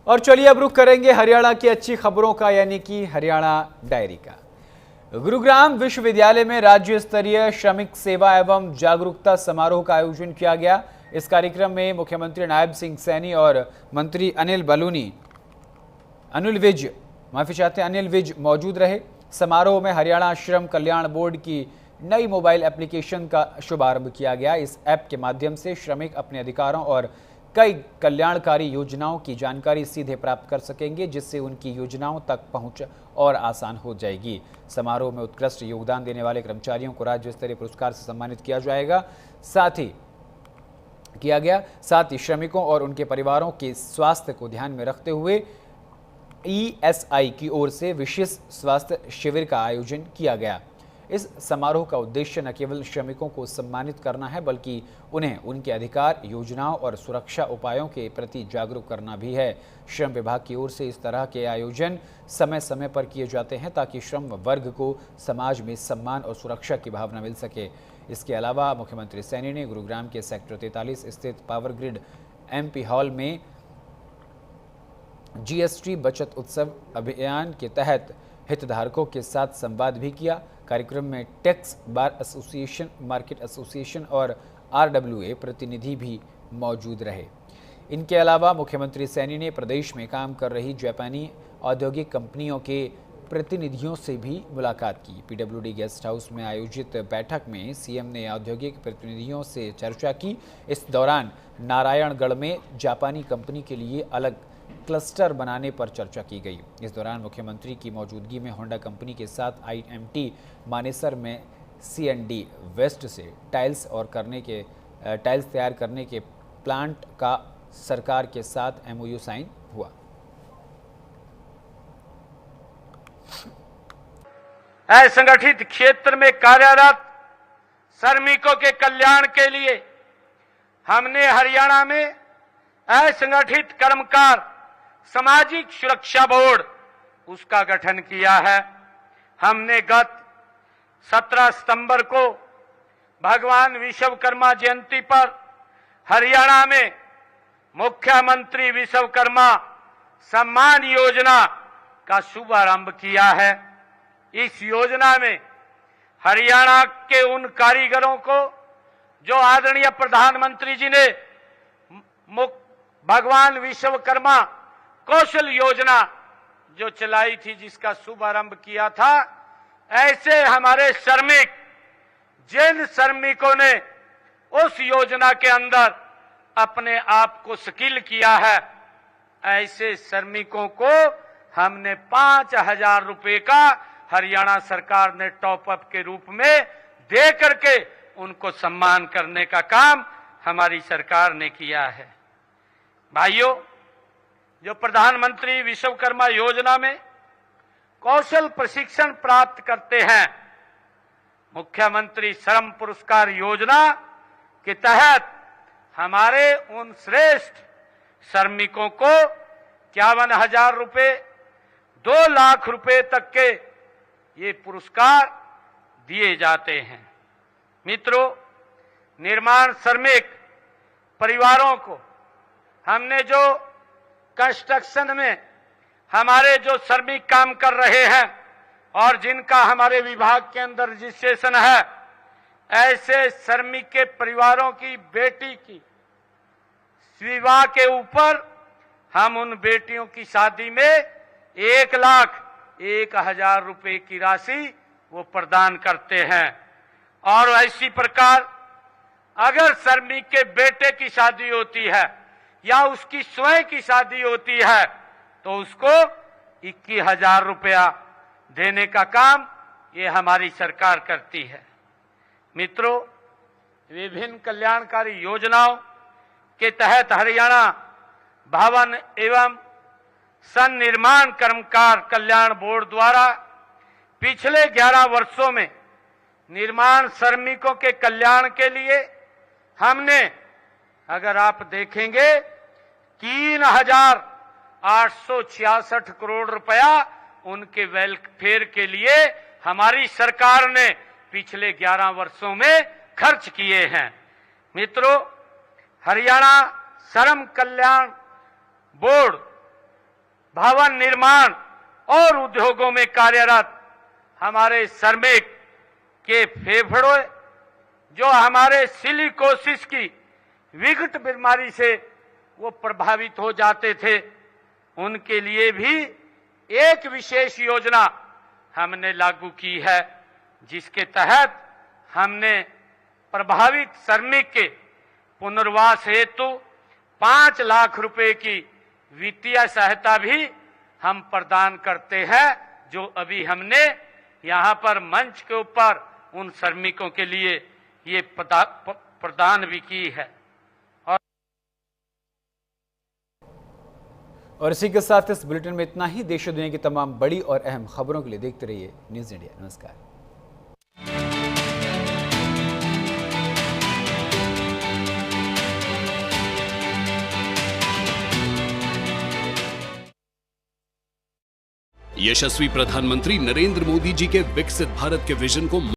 और चलिए अब रुख करेंगे हरियाणा की अच्छी खबरों का, यानी कि हरियाणा डायरी का। गुरुग्राम विश्वविद्यालय में राज्य स्तरीय श्रमिक सेवा एवं जागरूकता समारोह का आयोजन किया गया। इस कार्यक्रम में मुख्यमंत्री नायब सिंह सैनी और मंत्री अनिल विज मौजूद रहे। समारोह में हरियाणा श्रम कल्याण बोर्ड की नई मोबाइल एप्लीकेशन का शुभारंभ किया गया। इस ऐप के माध्यम से श्रमिक अपने अधिकारों और कई कल्याणकारी योजनाओं की जानकारी सीधे प्राप्त कर सकेंगे, जिससे उनकी योजनाओं तक पहुंच और आसान हो जाएगी। समारोह में उत्कृष्ट योगदान देने वाले कर्मचारियों को राज्य स्तरीय पुरस्कार से सम्मानित किया गया। साथ ही श्रमिकों और उनके परिवारों के स्वास्थ्य को ध्यान में रखते हुए ESI की ओर से विशेष स्वास्थ्य शिविर का आयोजन किया गया। इस समारोह का उद्देश्य न केवल श्रमिकों को सम्मानित करना है, बल्कि उन्हें उनके अधिकार, योजनाओं और सुरक्षा उपायों के प्रति जागरूक करना भी है। श्रम विभाग की ओर से इस तरह के आयोजन समय समय पर किए जाते हैं, ताकि श्रम वर्ग को समाज में सम्मान और सुरक्षा की भावना मिल सके। इसके अलावा मुख्यमंत्री सैनी ने गुरुग्राम के सेक्टर 43 स्थित पावर ग्रिड MP हॉल में GST बचत उत्सव अभियान के तहत हितधारकों के साथ संवाद भी किया। कार्यक्रम में tax bar association, market association और RWA प्रतिनिधि भी मौजूद रहे। इनके अलावा मुख्यमंत्री सैनी ने प्रदेश में काम कर रही जापानी औद्योगिक कंपनियों के प्रतिनिधियों से भी मुलाकात की। PWD गेस्ट हाउस में आयोजित बैठक में CM ने औद्योगिक प्रतिनिधियों से चर्चा की। इस दौरान नारायणगढ़ में जापानी कंपनी के लिए अलग क्लस्टर बनाने पर चर्चा की गई। इस दौरान मुख्यमंत्री की मौजूदगी में होंडा कंपनी के साथ IMT मानेसर में CND वेस्ट से टाइल्स तैयार करने के प्लांट का सरकार के साथ MOU साइन हुआ। असंगठित क्षेत्र में कार्यरत श्रमिकों के कल्याण के लिए हमने हरियाणा में असंगठित कर्मकार सामाजिक सुरक्षा बोर्ड उसका गठन किया है। हमने गत 17 सितंबर को भगवान विश्वकर्मा जयंती पर हरियाणा में मुख्यमंत्री विश्वकर्मा सम्मान योजना का शुभारंभ किया है। इस योजना में हरियाणा के उन कारीगरों को जो आदरणीय प्रधानमंत्री जी ने भगवान विश्वकर्मा कौशल योजना जो चलाई थी, जिसका शुभारंभ किया था, ऐसे हमारे श्रमिक, जिन श्रमिकों ने उस योजना के अंदर अपने आप को स्किल किया है, ऐसे श्रमिकों को हमने 5,000 रुपए का हरियाणा सरकार ने टॉप अप के रूप में दे करके उनको सम्मान करने का काम हमारी सरकार ने किया है। भाइयों, जो प्रधानमंत्री विश्वकर्मा योजना में कौशल प्रशिक्षण प्राप्त करते हैं, मुख्यमंत्री श्रम पुरस्कार योजना के तहत हमारे उन श्रेष्ठ श्रमिकों को 51,000 रुपए, 2 लाख रुपए तक के ये पुरस्कार दिए जाते हैं। मित्रों, निर्माण श्रमिक परिवारों को हमने जो कंस्ट्रक्शन में हमारे जो श्रमिक काम कर रहे हैं और जिनका हमारे विभाग के अंदर रजिस्ट्रेशन है, ऐसे श्रमिक के परिवारों की बेटी की विवाह के ऊपर हम उन बेटियों की शादी में 1,01,000 रुपए की राशि वो प्रदान करते हैं। और ऐसी प्रकार अगर श्रमिक के बेटे की शादी होती है या उसकी स्वयं की शादी होती है, तो उसको 21,000 रुपया देने का काम ये हमारी सरकार करती है। मित्रों, विभिन्न कल्याणकारी योजनाओं के तहत हरियाणा भवन एवं सन्निर्माण कर्मकार कल्याण बोर्ड द्वारा पिछले 11 वर्षों में निर्माण श्रमिकों के कल्याण के लिए हमने, अगर आप देखेंगे, 3,866 करोड़ रुपया उनके वेलफेयर के लिए हमारी सरकार ने पिछले 11 वर्षों में खर्च किए हैं। मित्रों, हरियाणा श्रम कल्याण बोर्ड भवन निर्माण और उद्योगों में कार्यरत हमारे श्रमिक के फेफड़े जो हमारे सिलिकोसिस की विकट बीमारी से वो प्रभावित हो जाते थे, उनके लिए भी एक विशेष योजना हमने लागू की है, जिसके तहत हमने प्रभावित श्रमिक के पुनर्वास हेतु 5 लाख रुपए की वित्तीय सहायता भी हम प्रदान करते हैं, जो अभी हमने यहाँ पर मंच के ऊपर उन श्रमिकों के लिए ये प्रदान भी की है। और इसी के साथ इस बुलेटिन में इतना ही। देश और दुनिया की तमाम बड़ी और अहम खबरों के लिए देखते रहिए न्यूज़ इंडिया। नमस्कार। यशस्वी प्रधानमंत्री नरेंद्र मोदी जी के विकसित भारत के विजन को